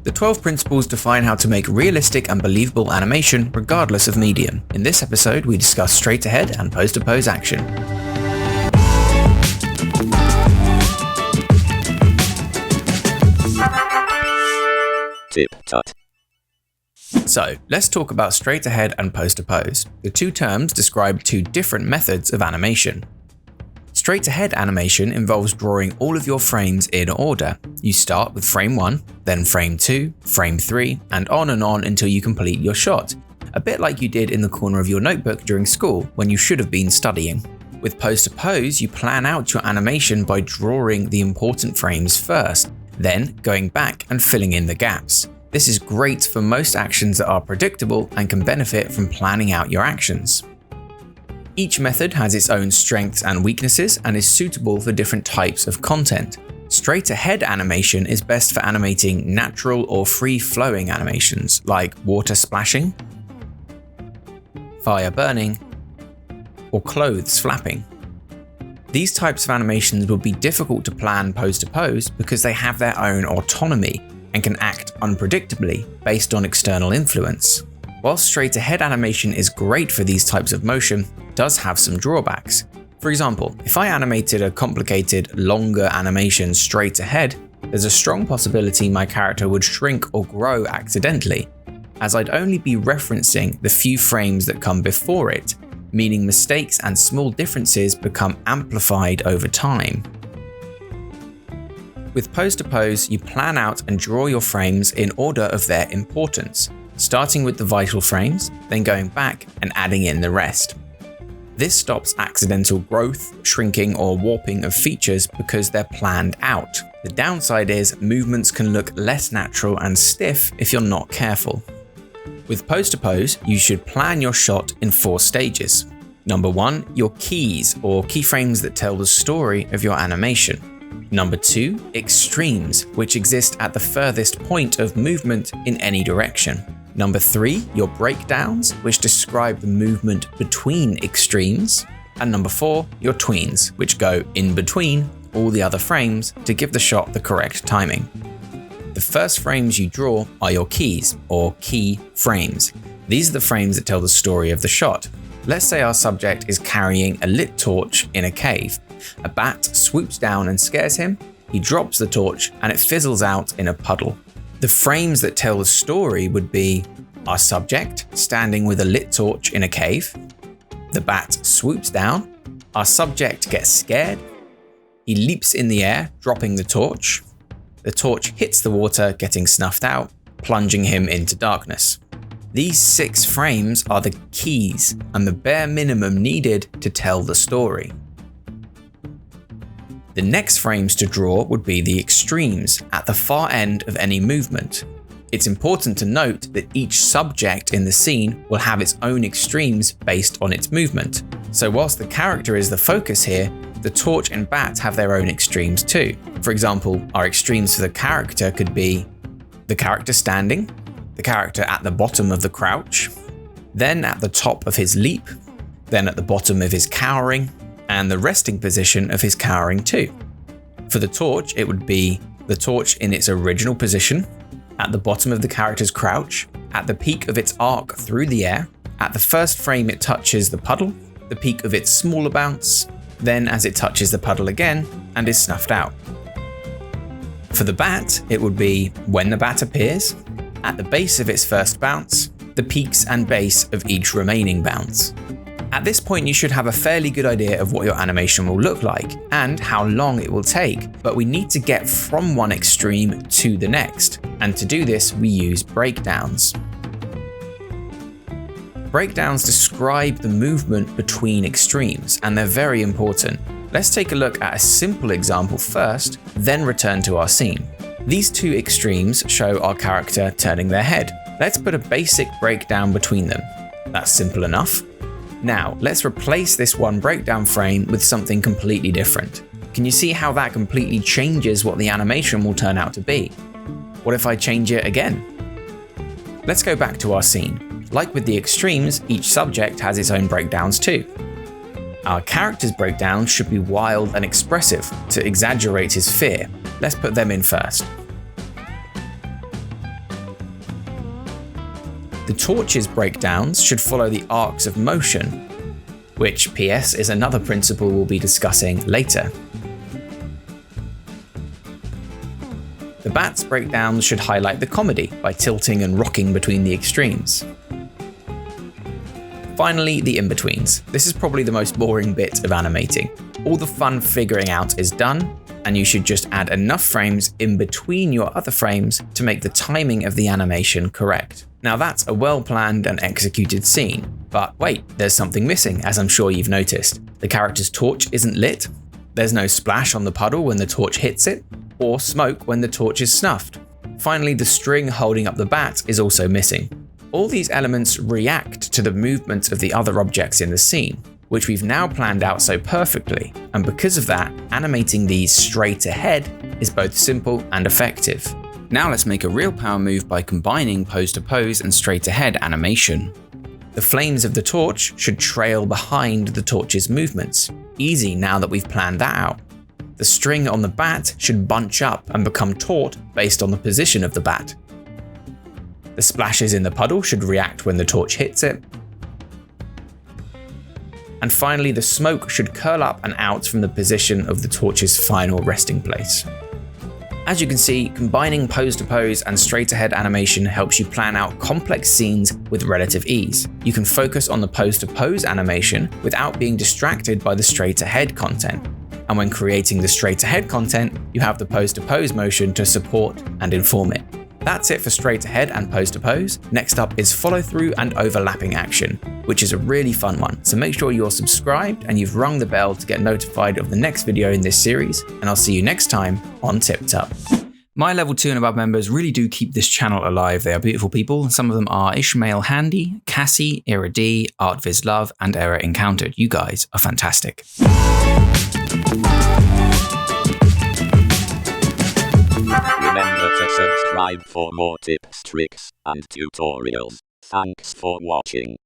The 12 principles define how to make realistic and believable animation regardless of medium. In this episode, we discuss straight ahead and pose-to-pose action. TipTut. So, let's talk about straight ahead and pose-to-pose. The two terms describe two different methods of animation. Straight ahead animation involves drawing all of your frames in order. You start with frame 1, then frame 2, frame 3, and on until you complete your shot. A bit like you did in the corner of your notebook during school when you should have been studying. With pose-to-pose, you plan out your animation by drawing the important frames first, then going back and filling in the gaps. This is great for most actions that are predictable and can benefit from planning out your actions. Each method has its own strengths and weaknesses and is suitable for different types of content. Straight ahead animation is best for animating natural or free-flowing animations like water splashing, fire burning, or clothes flapping. These types of animations will be difficult to plan pose-to-pose because they have their own autonomy and can act unpredictably based on external influence. While straight ahead animation is great for these types of motion, it does have some drawbacks. For example, if I animated a complicated, longer animation straight ahead, there's a strong possibility my character would shrink or grow accidentally, as I'd only be referencing the few frames that come before it, meaning mistakes and small differences become amplified over time. With pose-to-pose, you plan out and draw your frames in order of their importance, starting with the vital frames, then going back and adding in the rest. This stops accidental growth, shrinking, or warping of features because they're planned out. The downside is movements can look less natural and stiff if you're not careful. With pose-to-pose, you should plan your shot in 4 stages. Number 1, your keys or keyframes that tell the story of your animation. Number 2, extremes, which exist at the furthest point of movement in any direction. Number 3, your breakdowns, which describe the movement between extremes. And number 4, your tweens, which go in between all the other frames to give the shot the correct timing. The first frames you draw are your keys, or key frames. These are the frames that tell the story of the shot. Let's say our subject is carrying a lit torch in a cave. A bat swoops down and scares him, he drops the torch and it fizzles out in a puddle. The frames that tell the story would be our subject standing with a lit torch in a cave, the bat swoops down, our subject gets scared, he leaps in the air, dropping the torch hits the water, getting snuffed out, plunging him into darkness. These 6 frames are the keys and the bare minimum needed to tell the story. The next frames to draw would be the extremes at the far end of any movement. It's important to note that each subject in the scene will have its own extremes based on its movement. So whilst the character is the focus here, the torch and bat have their own extremes too. For example, our extremes for the character could be the character standing, the character at the bottom of the crouch, then at the top of his leap, then at the bottom of his cowering, and the resting position of his cowering too. For the torch, it would be the torch in its original position, at the bottom of the character's crouch, at the peak of its arc through the air, at the first frame it touches the puddle, the peak of its smaller bounce, then as it touches the puddle again and is snuffed out. For the bat, it would be when the bat appears, at the base of its first bounce, the peaks and base of each remaining bounce. At this point, you should have a fairly good idea of what your animation will look like and how long it will take, but we need to get from one extreme to the next, and to do this, we use breakdowns. Breakdowns describe the movement between extremes, and they're very important. Let's take a look at a simple example first, then return to our scene. These 2 extremes show our character turning their head. Let's put a basic breakdown between them. That's simple enough. Now, let's replace this one breakdown frame with something completely different. Can you see how that completely changes what the animation will turn out to be? What if I change it again? Let's go back to our scene. Like with the extremes, each subject has its own breakdowns too. Our character's breakdown should be wild and expressive to exaggerate his fear. Let's put them in first. The torches breakdowns should follow the arcs of motion, which PS is another principle we'll be discussing later. The bat's breakdowns should highlight the comedy by tilting and rocking between the extremes. Finally, the in-betweens. This is probably the most boring bit of animating. All the fun figuring out is done, and you should just add enough frames in between your other frames to make the timing of the animation correct. Now that's a well-planned and executed scene, but wait, there's something missing, as I'm sure you've noticed. The character's torch isn't lit, there's no splash on the puddle when the torch hits it, or smoke when the torch is snuffed. Finally, the string holding up the bat is also missing. All these elements react to the movement of the other objects in the scene, which we've now planned out so perfectly, and because of that, animating these straight ahead is both simple and effective. Now let's make a real power move by combining pose-to-pose and straight-ahead animation. The flames of the torch should trail behind the torch's movements. Easy now that we've planned that out. The string on the bat should bunch up and become taut based on the position of the bat. The splashes in the puddle should react when the torch hits it. And finally, the smoke should curl up and out from the position of the torch's final resting place. As you can see, combining pose-to-pose and straight-ahead animation helps you plan out complex scenes with relative ease. You can focus on the pose-to-pose animation without being distracted by the straight-ahead content. And when creating the straight-ahead content, you have the pose-to-pose motion to support and inform it. That's it for straight ahead and pose-to-pose. Next up is follow-through and overlapping action, which is a really fun one. So make sure you're subscribed and you've rung the bell to get notified of the next video in this series, and I'll see you next time on TipTut. My level 2 and above members really do keep this channel alive. They are beautiful people. Some of them are Ishmael Handy, Cassie, Ira D, ArtViz Love, and Error Encountered. You guys are fantastic. Remember to subscribe for more tips, tricks, and tutorials. Thanks for watching.